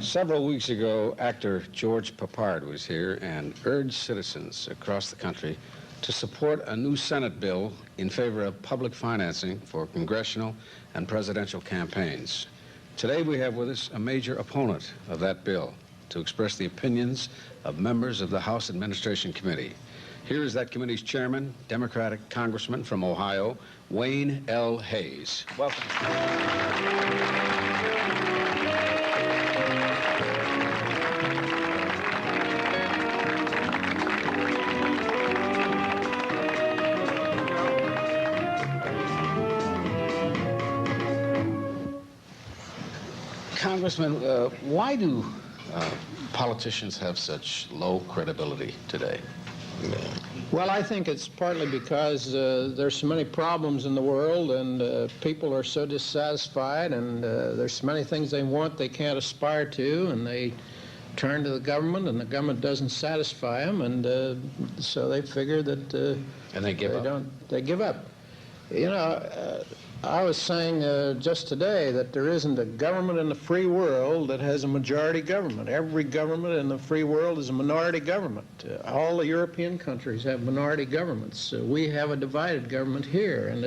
Several weeks ago, actor George Papard was here and urged citizens across the country to support a new Senate bill in favor of public financing for congressional and presidential campaigns. Today we have with us a major opponent of that bill to express the opinions of members of the House Administration Committee. Here is that committee's chairman, Democratic Congressman from Ohio, Wayne L. Hayes. Welcome. Congressman, why do politicians have such low credibility today? Well, I think it's partly because there's so many problems in the world, and people are so dissatisfied, and there's so many things they want they can't aspire to, and they turn to the government, and the government doesn't satisfy them, and so they figure that and they give up. They give up. You know, I was saying just today that there isn't a government in the free world that has a majority government. Every government in the free world is a minority government. All the European countries have minority governments. We have a divided government here, and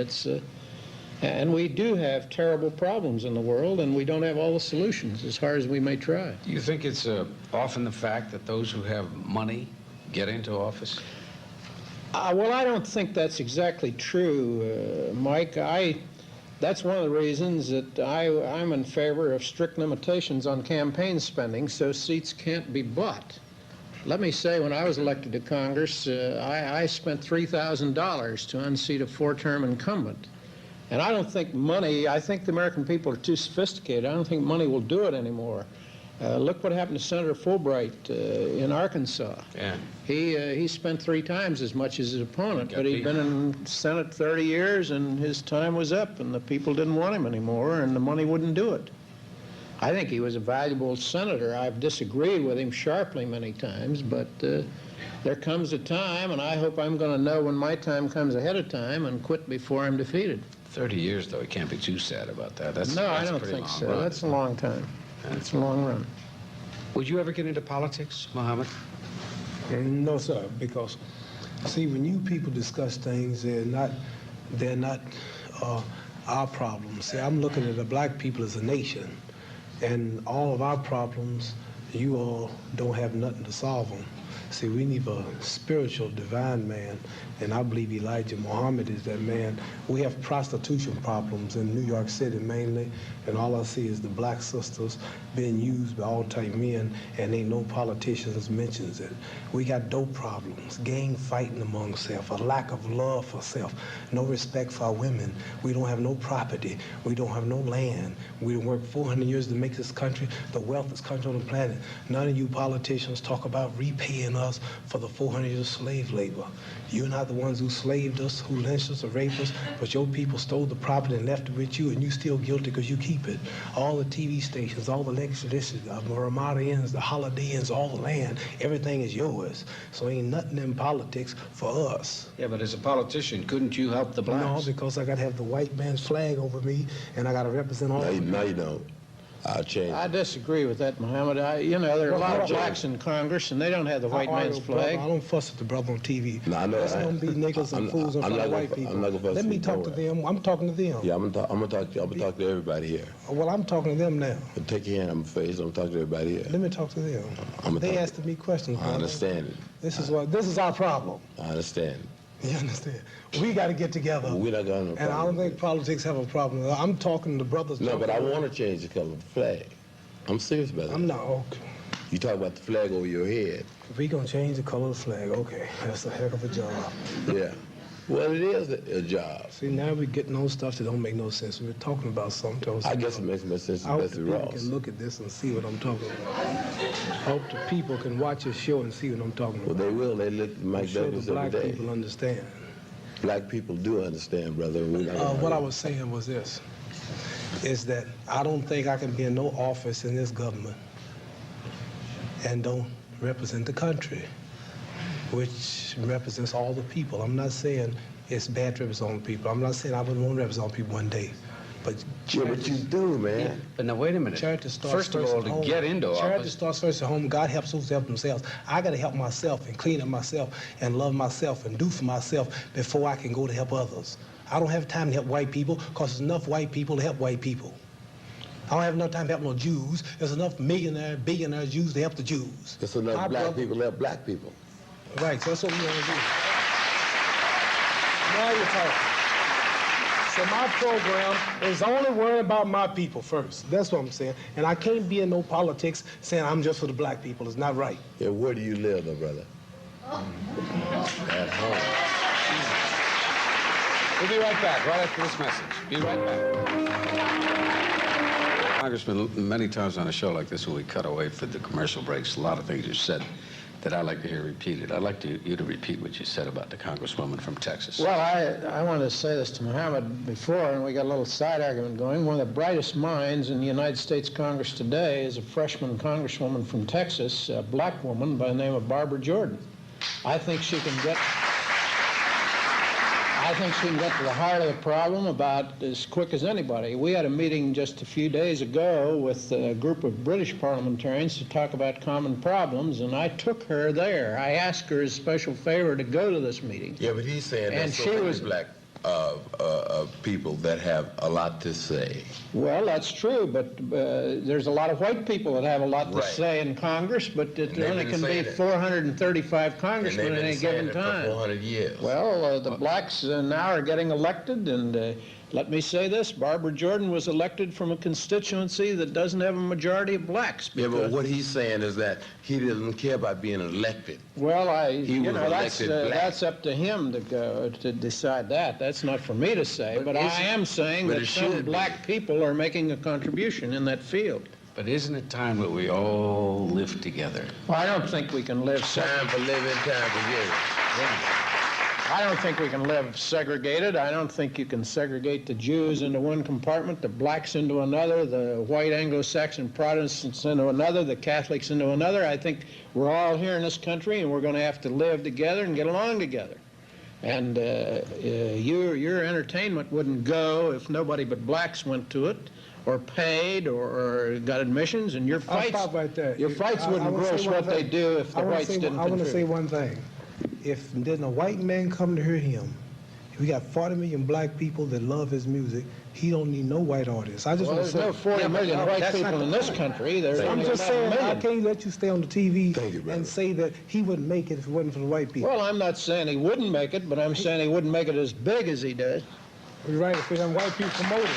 and we do have terrible problems in the world, and we don't have all the solutions as hard as we may try. Do you think it's often the fact that those who have money get into office? Well, I don't think that's exactly true, Mike. That's one of the reasons that I'm in favor of strict limitations on campaign spending so seats can't be bought. Let me say, when I was elected to Congress, I spent $3,000 to unseat a four-term incumbent. And I don't think money, I think the American people are too sophisticated. I don't think money will do it anymore. Look what happened to Senator Fulbright in Arkansas. Yeah. He spent 3 times as much as his opponent, but he'd been in Senate 30 years, and his time was up, and the people didn't want him anymore, and the money wouldn't do it. I think he was a valuable senator. I've disagreed with him sharply many times, but there comes a time, and I hope I'm going to know when my time comes ahead of time and quit before I'm defeated. 30 years, though, you can't be too sad about that. No, I don't think so. Run. That's a long time. That's a long run. Would you ever get into politics, Mohammed? No, sir, because, see, when you people discuss things, they're not our problems. See, I'm looking at the black people as a nation, and all of our problems, you all don't have nothing to solve them. See, we need a spiritual, divine man, and I believe Elijah Muhammad is that man. We have prostitution problems in New York City mainly, and all I see is the black sisters being used by all-type men, and ain't no politicians mentions it. We got dope problems, gang fighting among self, a lack of love for self, no respect for our women. We don't have no property. We don't have no land. We worked 400 years to make this country the wealthiest country on the planet. None of you politicians talk about repaying us for the 400 years of slave labor. You're not the ones who slaved us, who lynched us or raped us, but your people stole the property and left it with you, and you still guilty because you keep it. All the TV stations, all the legislation, the Ramada Inns, the Holiday Inns, all the land, everything is yours. So ain't nothing in politics for us. Yeah, but as a politician, couldn't you help the blacks? No, because I got to have the white man's flag over me, and I got to represent all of them. No, you don't. I'll change. I disagree with that, Muhammad. You know, there are a lot of blacks in Congress, and they don't have the white man's flag. I don't fuss at the brother on TV. No, I know. Let's don't be niggas and fools in front of white people. Let me talk to them. I'm talking to them. Yeah, I'm gonna talk to everybody here. Well, I'm talking to them now. But take your hand on my face. I'm talking to everybody here. Let me talk to them. They asking me questions. I understand it. This is our problem. I understand. You understand? We got to get together. We're not gonna. And I don't think politics have a problem. I'm talking to brothers. No, but I want to change the color of the flag. I'm serious about that. I'm not. Okay. You talk about the flag over your head. If we gonna change the color of the flag, okay, that's a heck of a job. Yeah. Well, it is a job. See, now we're getting on stuff that don't make no sense. We're talking about something. I guess it makes more sense I to hope the Bessie people Ross. can look at this and see what I'm talking about. I hope the people can watch this show and see what I'm talking about. Well, they will. They look at Mike I'm sure Douglas the every black day. people understand. Black people do understand, brother. What I was saying was this, is that I don't think I can be in no office in this government and don't represent the country, which represents all the people. I'm not saying it's bad to represent all the people. I'm not saying I wouldn't want to represent all the people one day. But Yeah, but you do, man. But now, wait a minute. charity starts First of first all, at to home. get into Charity office, starts first at home. God helps those who help themselves. I got to help myself and clean up myself and love myself and do for myself before I can go to help others. I don't have time to help white people because there's enough white people to help white people. I don't have enough time to help no Jews. There's enough millionaire, billionaire Jews to help the Jews. There's enough My black brother- people to help black people. Right, so that's what we want to do. Now you're talking. So my program is only worrying about my people first. That's what I'm saying. And I can't be in no politics saying I'm just for the black people. It's not right. Yeah, where do you live, though, brother? At home. we'll be right back, right after this message. Be right back. Congressman, many times on a show like this where we cut away for the commercial breaks, a lot of things you said that I'd like to hear repeated. I'd like you to repeat what you said about the Congresswoman from Texas. Well, I wanted to say this to Mohammed before, and we got a little side argument going. One of the brightest minds in the United States Congress today is a freshman congresswoman from Texas, a black woman by the name of Barbara Jordan. I think she can get to the heart of the problem about as quick as anybody. We had a meeting just a few days ago with a group of British parliamentarians to talk about common problems, and I took her there. I asked her as a special favor to go to this meeting. Yeah, but he's saying And there's so she many was- black people that have a lot to say. Well, that's true, but there's a lot of white people that have a lot to Right. say in Congress, but they've there only been can be saying it. 435 And congressmen they've at been any saying given it for time. 400 years. Well, the blacks now are getting elected, and let me say this, Barbara Jordan was elected from a constituency that doesn't have a majority of blacks. Yeah, but because- what he's saying is that he doesn't care about being elected. Well, He was elected black. that's up to him to go to decide that. That's not for me to say, but I am saying but that it some should be. black people are making a contribution in that field. But isn't it time that we all live together? Well, I don't think we can live Time for living, time for giving. I don't think we can live segregated. I don't think you can segregate the Jews into one compartment, the blacks into another, the white Anglo-Saxon Protestants into another, the Catholics into another. I think we're all here in this country, and we're going to have to live together and get along together. And your entertainment wouldn't go if nobody but blacks went to it, or paid, or got admissions, and your I'll fights, stop right there. your fights I wouldn't wanna gross say one what they thing. do if the I wanna whites say- didn't I want to say contribute. one thing. If there's a white man come to hear him, we got 40 million black people that love his music. He don't need no white audience. I just Well, want to there's say. no 40 million white that's not people in the this point. country. There's I'm only just 11 saying, I million. can't let you stay on the TV Thank you, brother. and say that he wouldn't make it if it wasn't for the white people. Well, I'm not saying he wouldn't make it, but I'm saying he wouldn't make it as big as he did. You're right, if we have white people promoting it.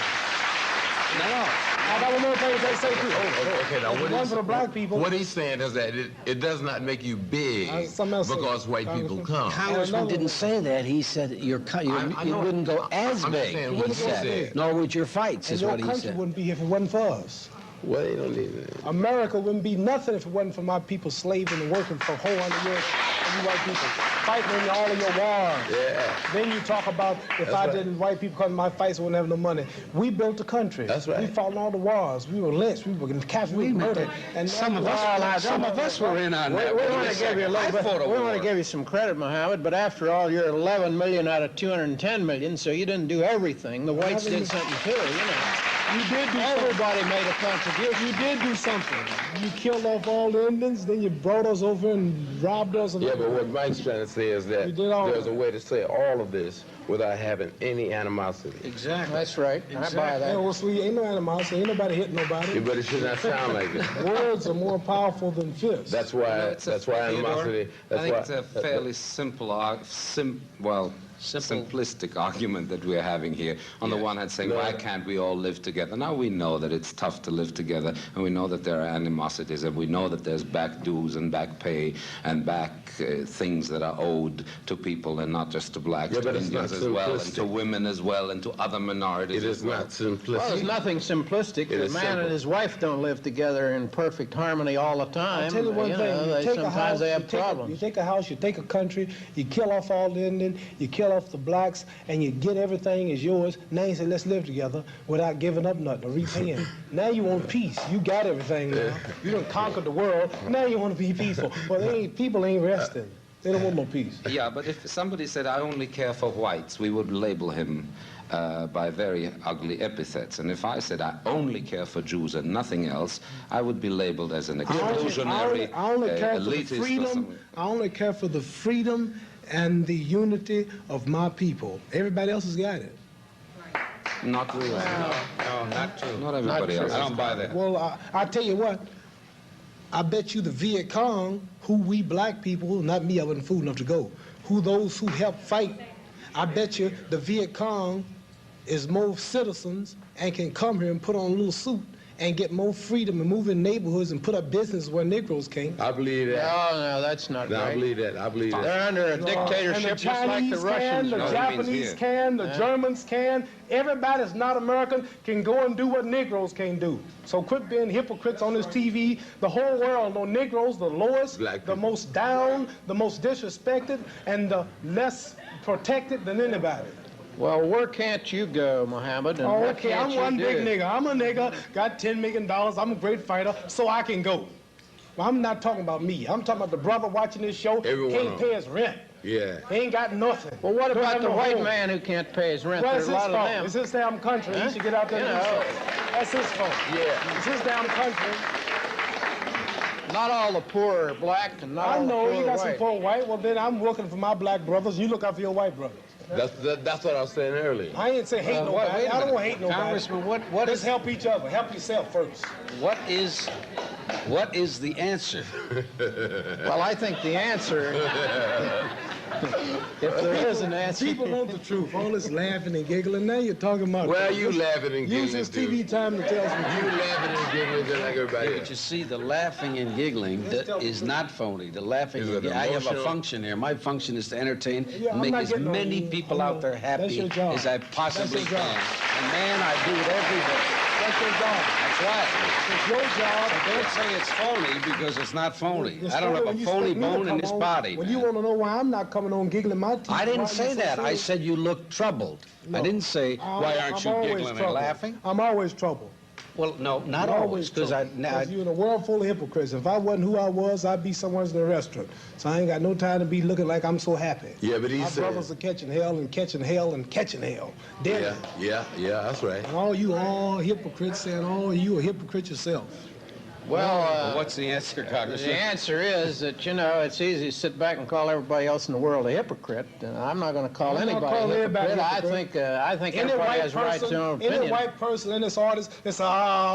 No. I got one more thing to say too. Okay, now If it wasn't for the black people. what he's saying is that it does not make you big something else, because white people Congressman. come. Congressman another didn't one. say that. He said you I know. wouldn't go as I'm big, saying he what he said. said. Nor would your fights, And is your what he country said. wouldn't be here if it wasn't for us. Well, they don't need it. America wouldn't be nothing if it wasn't for my people slaving and working for 400 years for you white people, fighting in all of your wars. Yeah. Then you talk about if That's I right. didn't, white people come to my fights wouldn't have no money. We built the country. That's right. We fought in all the wars. We were lynched. We were captured. We were murdered. And Some of us were in on We that. want to give you a little bit. fought a We war. want to give you some credit, Mohammed. But after all, you're 11 million out of 210 million, so you didn't do everything. The whites did something too. You know, you did do something. everybody made a contribution. You did do something. You killed off all the Indians, then you brought us over and robbed us. And Yeah, but what Mike's trying to say is that You did all there's of a way to say all of this without having any animosity. Exactly. That's right. I buy Hey, that. well, sweet, ain't no animosity. Ain't nobody hitting nobody. But it should not sound like it. Words are more powerful than fists. That's why. That's why animosity. That's I think why. it's a fairly simple, simplistic argument that we're having here. On the one hand, saying, No. why can't we all live together? Now we know that it's tough to live together, and we know that there are animosities, and we know that there's back dues and back pay and back things that are owed to people, and not just to blacks, Yeah, to but it's Indians not as well, and to simplistic. women as well, and to other minorities It as is well. not simplistic. Well, there's nothing simplistic. It The is man simple. and his wife don't live together in perfect harmony all the time. I'll tell you one thing. They, You take a sometimes house, they you have take problems. you take a house, you take a country, you kill off all the Indians, you kill off the blacks, and you get everything is yours. Now you say, let's live together without giving up nothing or repaying. Now you want peace. You got everything now. You done conquered the world. Now you want to be peaceful. Well, people ain't resting. They don't want no peace. Yeah, but if somebody said, I only care for whites, we would label him by very ugly epithets. And if I said I only care for Jews and nothing else, I would be labeled as an exclusionary, I only care for the elitist or freedom. something. I only care for the freedom and the unity of my people. Everybody else has got it. Not really. No, not true. Not everybody else. I don't buy that. Well, I tell you what. I bet you the Viet Cong, who we black people, not me, I wasn't fool enough to go, who those who helped fight, I bet you the Viet Cong is more citizens and can come here and put on a little suit and get more freedom and move in neighborhoods and put up business where Negroes can't. I believe that. No, that's not No, I right. believe that. I believe that. They're under a dictatorship And the just like the Chinese Russians. can, the No, he means Japanese here. can, the Germans can. Everybody that's not American can go and do what Negroes can do. So quit being hypocrites on this TV. The whole world know Negroes the lowest, Black the people. most down, the most disrespected, and the less protected than anybody. Well, where can't you go, Muhammad? And Oh, what okay, can't I'm you one do? big nigga. I'm a nigga, got $10 million. I'm a great fighter, so I can go. Well, I'm not talking about me. I'm talking about the brother watching this show. Every one Can't of pay them. his rent. Yeah. He ain't got nothing. Well, what Don't about have the no white home. man who can't pay his rent? Well, There's it's a his lot of fault. them. It's his damn country. He should get out there You and do know. something. That's his fault. Yeah. It's his damn country. Not all the poor are black, and not I all know the you poor got are some white. poor white. Well, then I'm working for my black brothers. You look out for your white brothers. That's what I was saying earlier. I ain't say hate nobody. wait a I don't minute. hate nobody. Congressman, what Let's is help each other. Help yourself first. what is the answer? Well, I think the answer, if there is an answer, People want the truth. All this laughing and giggling. Now you're talking about. Well, you laughing and Use giggling, this too. TV time to tell some You laughing and giggling just like everybody But else. you see, the laughing and giggling that is not phony. The laughing Is and it giggling. I have a emotional? function here. My function is to entertain Yeah, and I'm make not as getting on many you. people I out know. there That's happy your job. as I possibly That's your job. can. And man, I do it every day. That's your job. That's right. It's your job. Don't say it's phony because it's not phony. It's I don't have when a you phony expect me to bone in come this on. body. When man. you want to know why I'm not coming on giggling my teeth. I why didn't you say so that. I serious? said you look troubled. I No. didn't say, why aren't you I'm always giggling and troubled. laughing? I'm always troubled. Well, no, not I'm always, because troubled. You're in a world full of hypocrites. If I wasn't who I was, I'd be somewhere in a restaurant. So I ain't got no time to be looking like I'm so happy. Yeah, but he My said. brothers are catching hell and catching hell and catching hell. Dead. Yeah, that's right. And all you hypocrites saying, oh, you a hypocrite yourself. well, what's the answer, the Congressman? answer is that, you know, it's easy to sit back and call everybody else in the world a hypocrite. I'm not going to call I'm not anybody calling a everybody hypocrite. a hypocrite. I think Any everybody white has a right to their own any opinion. white person in this artist, they say,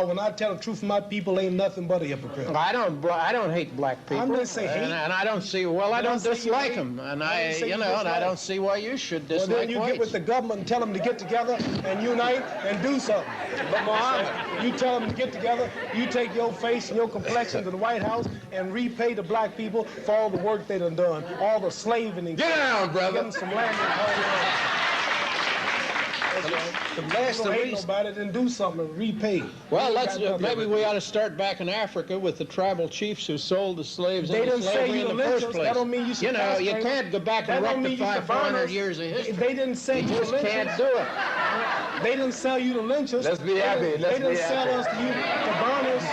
when I tell the truth of my people, ain't nothing but a hypocrite. I don't hate black people. I'm gonna say hate. And I don't see, well, I I don't didn't say you dislike hate. them. And I didn't say you and I dislike. don't see why you should Well, dislike then you whites. get with the government and tell them to get together and unite and do something. But Muhammad, you tell them to get together, you take your face and your complexion to the White House and repay the black people for all the work they done done, all the slaving and Get down, brother. Give them some land and The last don't the hate reason. nobody, then do something and repay. Well, You ain't got nothing. maybe we ought to start back in Africa with the tribal chiefs who sold the slaves They into didn't say slavery you in the the first lynchers. place. That don't mean you should You know, you castrate can't go back That and don't mean you rectify should burn 400 us. years of history. They didn't say You you just the can't lynchers. do it. They didn't sell you the lynchers. Let's be happy. They Let's didn't be sell happy. us to you to burn us.